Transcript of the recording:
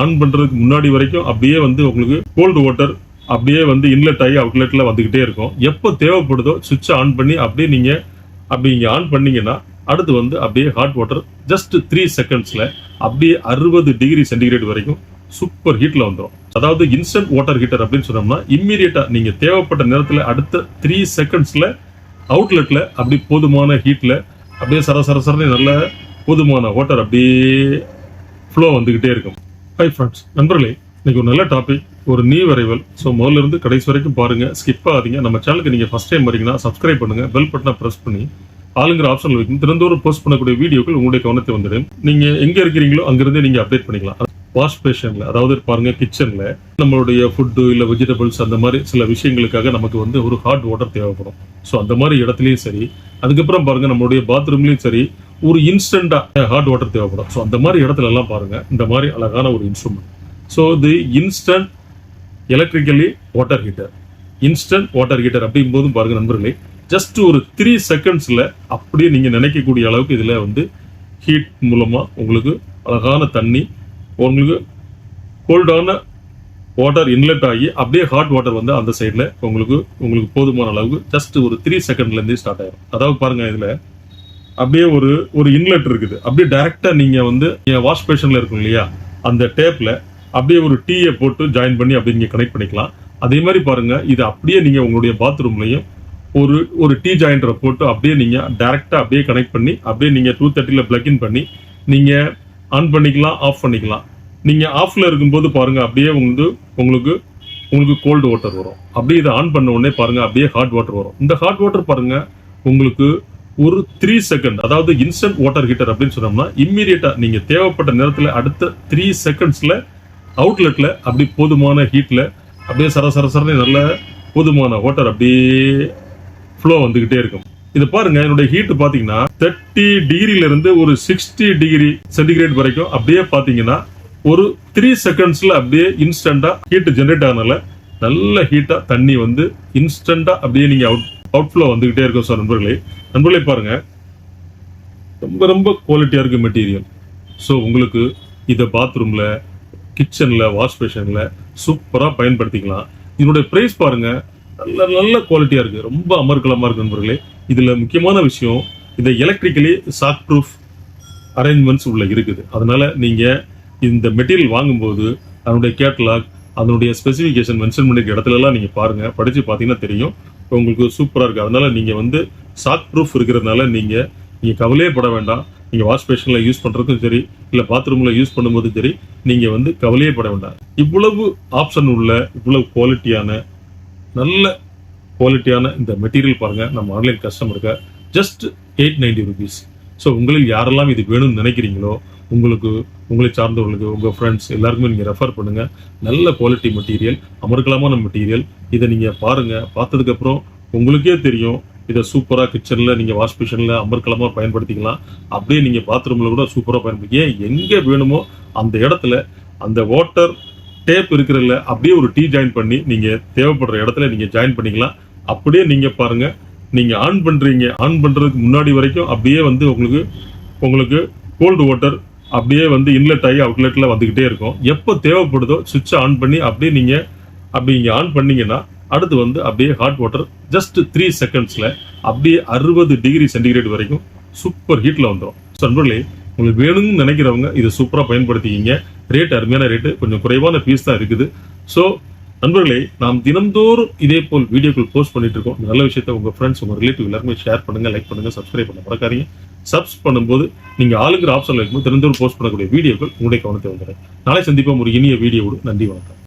On பண்றதுக்கு முன்னாடி வரைக்கும் அப்படியே வந்து உங்களுக்கு கோல்டு வாட்டர் அப்படியே வந்து இன்லெட் ஆகி அவுட்லெட்ல வந்துகிட்டே இருக்கும். எப்போ தேவைப்படுதோ சுவிட்ச் ஆன் பண்ணி அப்படியே நீங்க ஆன் பண்ணீங்கன்னா அடுத்து வந்து அப்படியே ஹாட் வாட்டர் ஜஸ்ட் 3 செகண்ட்ஸ்ல அப்படியே 60 டிகிரி சென்டிகிரேட் வரைக்கும் சூப்பர் ஹீட்ல வந்துடும். அதாவது இன்ஸ்டன்ட் வாட்டர் ஹீட்டர் அப்படின்னு சொன்னோம்னா இம்மீடியட்டா நீங்க தேவைப்பட்ட நேரத்துல அடுத்த 3 செகண்ட்ஸ்ல அவுட்லெட்ல அப்படி போதுமான ஹீட்ல அப்படியே சரசரன்னு நல்ல போதுமான வாட்டர் அப்படியே ஃப்ளோ வந்துகிட்டே இருக்கும். ஹை ஃப்ரெண்ட்ஸ், நண்பர்களே, இன்னைக்கு ஒரு நல்ல டாபிக், ஒரு நியூ அரைவல். ஸோ முதல்ல இருந்து கடைசி வரைக்கும் பாருங்க, ஸ்கிப் ஆகாதீங்க. நம்ம சேனலுக்கு நீங்க ஃபர்ஸ்ட் டைம் வரீங்கன்னா சப்ஸ்கிரைப் பண்ணுங்க, பெல் பட்டனை பிரஸ் பண்ணி ஆளுங்கிற ஆப்ஷன் வைக்கும். தினந்தோறும் போஸ்ட் பண்ணக்கூடிய வீடியோக்கள் உங்களுடைய கவனத்தை வந்துடும். நீங்க எங்க இருக்கிறீங்களோ அங்கிருந்தே நீங்க அப்டேட் பண்ணிக்கலாம். வாஷ் பேஷன்ல, அதாவது பாருங்க கிச்சன்ல நம்மளுடைய ஃபுட்டு இல்ல வெஜிடபிள்ஸ் அந்த மாதிரி சில விஷயங்களுக்காக நமக்கு வந்து ஒரு ஹாட் வாட்டர் தேவைப்படும். ஸோ அந்த மாதிரி இடத்துலயும் சரி, அதுக்கப்புறம் பாருங்க நம்மளுடைய பாத்ரூம்லயும் சரி ஒரு இன்ஸ்டன்டா ஹாட் வாட்டர் தேவைப்படும். ஸோ அந்த மாதிரி இடத்துல எல்லாம் பாருங்க இந்த மாதிரி அழகான ஒரு இன்ஸ்ட்ருமெண்ட். ஸோ இது instant electrically water heater. Instant water heater அப்படிங்கும் போதும் பாருங்க நண்பர்களே, ஜஸ்ட் ஒரு 3 செகண்ட்ஸ்ல அப்படியே நீங்க நினைக்கக்கூடிய அளவுக்கு இதுல வந்து ஹீட் மூலமா உங்களுக்கு அழகான தண்ணி, உங்களுக்கு கோல்டான வாட்டர் இன்லெட் ஆகி அப்படியே ஹாட் வாட்டர் வந்து அந்த சைட்ல உங்களுக்கு போதுமான அளவுக்கு ஜஸ்ட் ஒரு 3 செகண்ட்ல இருந்து ஸ்டார்ட் ஆயிடும். அதாவது பாருங்க இதுல அப்படியே ஒரு இன்லெட் இருக்குது. அப்படியே டைரக்டா நீங்க வந்து வாஷ் பேஷன்ல இருக்கும் இல்லையா, அந்த டேப்ல அப்படியே ஒரு டீயை போட்டு ஜாயின் பண்ணி அப்படியே நீங்க கனெக்ட் பண்ணிக்கலாம். அதே மாதிரி பாருங்க இது அப்படியே நீங்க உங்களுடைய பாத்ரூம்லயும் ஒரு டீ ஜாயிண்டரை போட்டு அப்படியே நீங்க டைரக்டா அப்படியே கனெக்ட் பண்ணி அப்படியே நீங்க 230ல பிளக் இன் பண்ணி நீங்க ஆன் பண்ணிக்கலாம், ஆஃப் பண்ணிக்கலாம். நீங்க ஆஃப்ல இருக்கும்போது பாருங்க அப்படியே உங்களுக்கு கோல்டு வாட்டர் வரும். அப்படியே இதை ஆன் பண்ண உடனே பாருங்க அப்படியே ஹாட் வாட்டர் வரும். இந்த ஹாட் வாட்டர் பாருங்க உங்களுக்கு ஒரு 3 செகண்ட், அதாவது இன்ஸ்டன்ட் வாட்டர் ஹீட்டர் அப்படின்னு சொன்னோம்னா இம்மீடியட்டா நீங்க தேவைப்பட்ட நேரத்துல அடுத்த 3 செகண்ட்ஸ்ல அவுட்லெட்ல அப்படி போதுமான ஹீட்ல அப்படியே சரசரன்னு நல்ல போதுமான வாட்டர் அப்படியே ஃப்ளோ வந்துகிட்டே இருக்கும். இது பாருங்க, என்னுடைய ஹீட் பாத்தீங்கன்னா 30 டிகிரில இருந்து ஒரு 60 டிகிரி சென்டிகிரேட் வரைக்கும் அப்படியே பாத்தீங்கன்னா ஒரு 3 செகண்ட்ஸ்ல அப்படியே இன்ஸ்டன்டா ஹீட் ஜெனரேட் ஆனனால நல்ல ஹீட்டா தண்ணி வந்து இன்ஸ்டன்டா அப்படியே நீங்க அவுட்ஃப்ளோ வந்துகிட்டே இருக்கும். சார் நண்பர்களே பாருங்க, ரொம்ப குவாலிட்டியா இருக்கு மெட்டீரியல். ஸோ உங்களுக்கு இதை பாத்ரூம்ல, கிச்சன்ல, வாஷ் பேஷன்ல சூப்பரா பயன்படுத்திக்கலாம். இதனுடைய பிரைஸ் பாருங்க, நல்ல குவாலிட்டியா இருக்கு, ரொம்ப அமர்க்கலமா இருக்கு நண்பர்களே. இதுல முக்கியமான விஷயம், இதை எலக்ட்ரிக்கலி ஷாக் ப்ரூஃப் அரேஞ்ச்மெண்ட்ஸ் உள்ள இருக்குது. அதனால நீங்க இந்த மெட்டீரியல் வாங்கும்போது அதனுடைய கேட்டலாக், அதனுடைய ஸ்பெசிஃபிகேஷன் மென்ஷன் பண்ணிருக்க இடத்துல எல்லாம் நீங்க பாருங்க, படிச்சு பாத்தீங்கன்னா தெரியும். உங்களுக்கு சூப்பரா இருக்கு. அதனால நீங்க வந்து ஷாக் ப்ரூஃப் இருக்கிறதுனால நீங்க கவலையே பட வேண்டாம். நீங்க வாஷ் பேஷன்ல யூஸ் பண்றதுக்கும் சரி, இல்ல பாத்ரூம்ல யூஸ் பண்ணும்போது சரி, நீங்க வந்து கவலையே பட வேண்டாம். இவ்வளவு ஆப்ஷன் உள்ள இவ்வளவு நல்ல குவாலிட்டியான இந்த மெட்டீரியல் பாருங்க நம்ம ஆன்லைன் கஸ்டமருக்கு ஜஸ்ட் 890 rupees. ஸோ உங்களில் யாரெல்லாம் இது வேணும்னு நினைக்கிறீங்களோ உங்களை சார்ந்தவர்களுக்கு, உங்க ஃப்ரெண்ட்ஸ் எல்லாருக்குமே நீங்க ரெஃபர் பண்ணுங்க. நல்ல குவாலிட்டி மெட்டீரியல், அமர்க்கலமான மெட்டீரியல். இதை நீங்க பாருங்க, பார்த்ததுக்கு அப்புறம் உங்களுக்கே தெரியும். இதை சூப்பரா கிச்சன்ல நீங்க வாஷ் பேஷன்ல அமர்க்கலமா பயன்படுத்திக்கலாம். அப்படியே நீங்க பாத்ரூம்ல கூட சூப்பரா பயன்படுத்திக்கலாம். எங்க வேணுமோ அந்த இடத்துல அந்த வாட்டர் டேப் இருக்கிறதுல அப்படியே ஒரு டீ ஜாயின் பண்ணி நீங்க தேவைப்படுற இடத்துல நீங்க ஜாயின் பண்ணிக்கலாம். அப்படியே நீங்க பாருங்க, நீங்க ஆன் பண்றதுக்கு முன்னாடி வரைக்கும் அப்படியே வந்து உங்களுக்கு கோல்டு வாட்டர் அப்படியே வந்து இன்லெட் ஆகி அவுட்லெட்ல வந்துகிட்டே இருக்கும். எப்போ தேவைப்படுதோ சுவிட்ச் ஆன் பண்ணி அப்படியே நீங்க ஆன் பண்ணீங்கன்னா அடுத்து வந்து அப்படியே ஹாட் வாட்டர் ஜஸ்ட் 3 செகண்ட்ஸ்ல அப்படியே 60 டிகிரி சென்டிகிரேட் வரைக்கும் சூப்பர் ஹீட்ல வந்துடும். நண்பர்களே, உங்களுக்கு வேணும்னு நினைக்கிறவங்க இதை சூப்பரா பயன்படுத்திக்கிங்க. ரேட் அருமையான ரேட்டு, கொஞ்சம் குறைவான ஃபீஸ் தான் இருக்குது. ஸோ நண்பர்களே, நாம் தினந்தோறும் இதே போல் வீடியோக்கள் போஸ்ட் பண்ணிட்டு இருக்கோம். நல்ல விஷயத்த உங்க ஃப்ரெண்ட்ஸ், உங்க ரிலேட்டிவ் எல்லாருமே ஷேர் பண்ணுங்க, லைக் பண்ணுங்க, சப்ஸ்கிரைப் பண்ண மறக்காதீங்க. சப்ஸ் பண்ணும்போது நீங்க ஆளுங்கிற ஆப்ஷன்ல இருக்கும்போது தினந்தோறும் போஸ்ட் பண்ணக்கூடிய வீடியோக்கள் உங்களுடைய கவனத்தை வந்துடும். நாளை சந்திப்போம் ஒரு இனிய வீடியோவோடு. நன்றி, வணக்கம்.